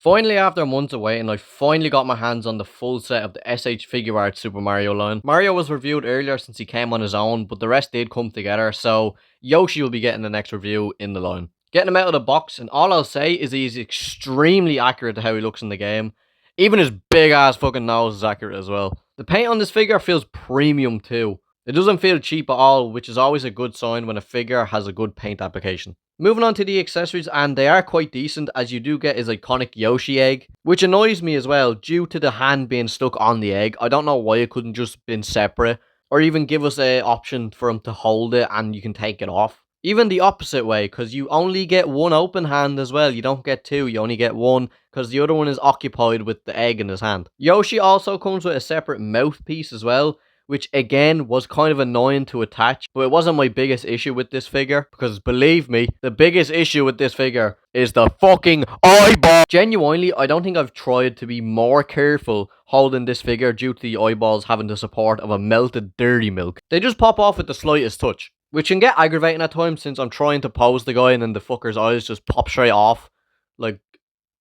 Finally, after months of waiting, I finally got my hands on the full set of the SH Figuarts Super Mario line. Mario was reviewed earlier since he came on his own, but the rest did come together, so Yoshi will be getting the next review in the line. Getting him out of the box, and all I'll say is he's extremely accurate to how he looks in the game. Even his big ass fucking nose is accurate as well. The paint on this figure feels premium too. It doesn't feel cheap at all, which is always a good sign when a figure has a good paint application. Moving on to the accessories, and they are quite decent, as you do get his iconic Yoshi egg, which annoys me as well due to the hand being stuck on the egg. I don't know why it couldn't just been separate, or even give us an option for him to hold it and you can take it off. Even the opposite way, because you only get one open hand as well. You don't get two, you only get one, because the other one is occupied with the egg in his hand. Yoshi also comes with a separate mouthpiece as well, which again was kind of annoying to attach, but it wasn't my biggest issue with this figure, because believe me, the biggest issue with this figure is the fucking eyeball. Genuinely, I don't think I've tried to be more careful holding this figure due to the eyeballs having the support of a melted dairy milk. They just pop off with the slightest touch, which can get aggravating at times since I'm trying to pose the guy and then the fucker's eyes just pop straight off, like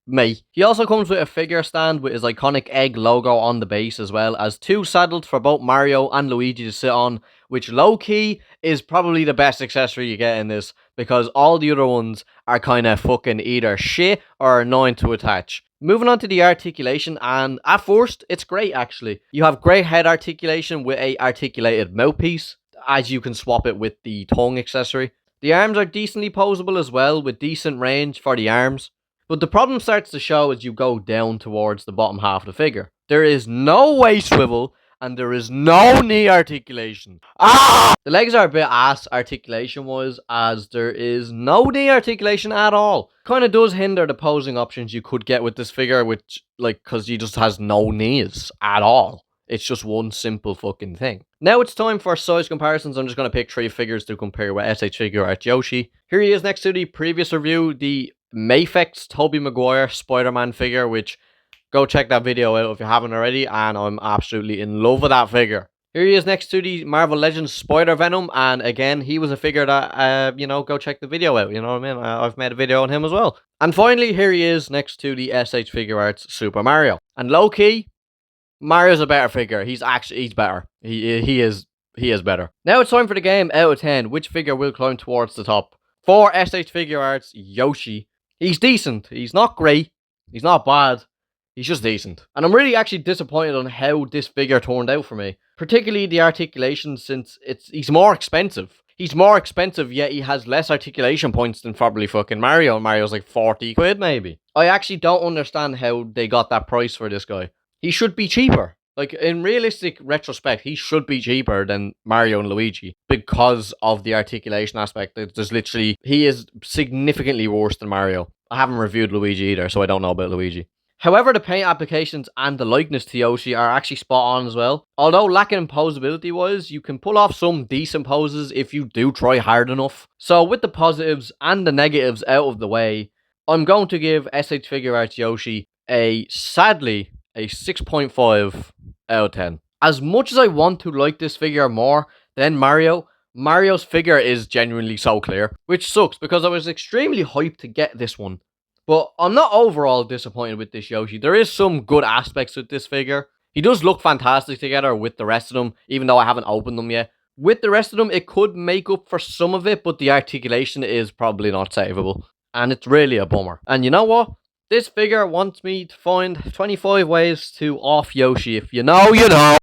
me. He also comes with a figure stand with his iconic egg logo on the base, as well as two saddles for both Mario and Luigi to sit on, which low-key is probably the best accessory you get in this, because all the other ones are kind of fucking either shit or annoying to attach. Moving on to the articulation, and at first, it's great actually. You have great head articulation with a articulated mouthpiece, as you can swap it with the tongue accessory. The arms are decently posable as well, with decent range for the arms. But the problem starts to show as you go down towards the bottom half of the figure. There is no waist swivel, and there is no knee articulation. The legs are a bit ass articulation wise, as there is no knee articulation at all. Kind of does hinder the posing options you could get with this figure, which, like, because he just has no knees at all. It's just one simple fucking thing. Now it's time for size comparisons. I'm just going to pick 3 figures to compare with SH Figuarts Yoshi. Here he is next to the previous review, the Mayfex Tobey Maguire Spider-Man figure, which go check that video out if you haven't already, and I'm absolutely in love with that figure. Here he is next to the Marvel Legends Spider-Venom, and again, he was a figure that, go check the video out, you know what I mean? I've made a video on him as well. And finally, here he is next to the SH Figuarts Super Mario. And low-key, Mario's a better figure. He's better. He is better. Now it's time for the game out of 10. Which figure will climb towards the top? For SH Figuarts Yoshi, he's decent. He's not great. He's not bad. He's just decent. And I'm really actually disappointed on how this figure turned out for me. Particularly the articulation, since he's more expensive. He's more expensive, yet he has less articulation points than probably fucking Mario. Mario's like 40 quid maybe. I actually don't understand how they got that price for this guy. He should be cheaper. Like, in realistic retrospect, he should be cheaper than Mario and Luigi because of the articulation aspect. There's literally, he is significantly worse than Mario. I haven't reviewed Luigi either, so I don't know about Luigi. However, the paint applications and the likeness to Yoshi are actually spot on as well. Although lacking in posability wise, you can pull off some decent poses if you do try hard enough. So with the positives and the negatives out of the way, I'm going to give SH Figuarts Yoshi sadly, a 6.5 out of 10. As much as I want to like this figure more than Mario's figure is genuinely so clear, which sucks because I was extremely hyped to get this one. But I'm not overall disappointed with this Yoshi. There is some good aspects with this figure. He does look fantastic together with the rest of them, even though I haven't opened them yet. With the rest of them, it could make up for some of it, but the articulation is probably not savable. And it's really a bummer. And you know what? This figure wants me to find 25 ways to off Yoshi. If you know, you know.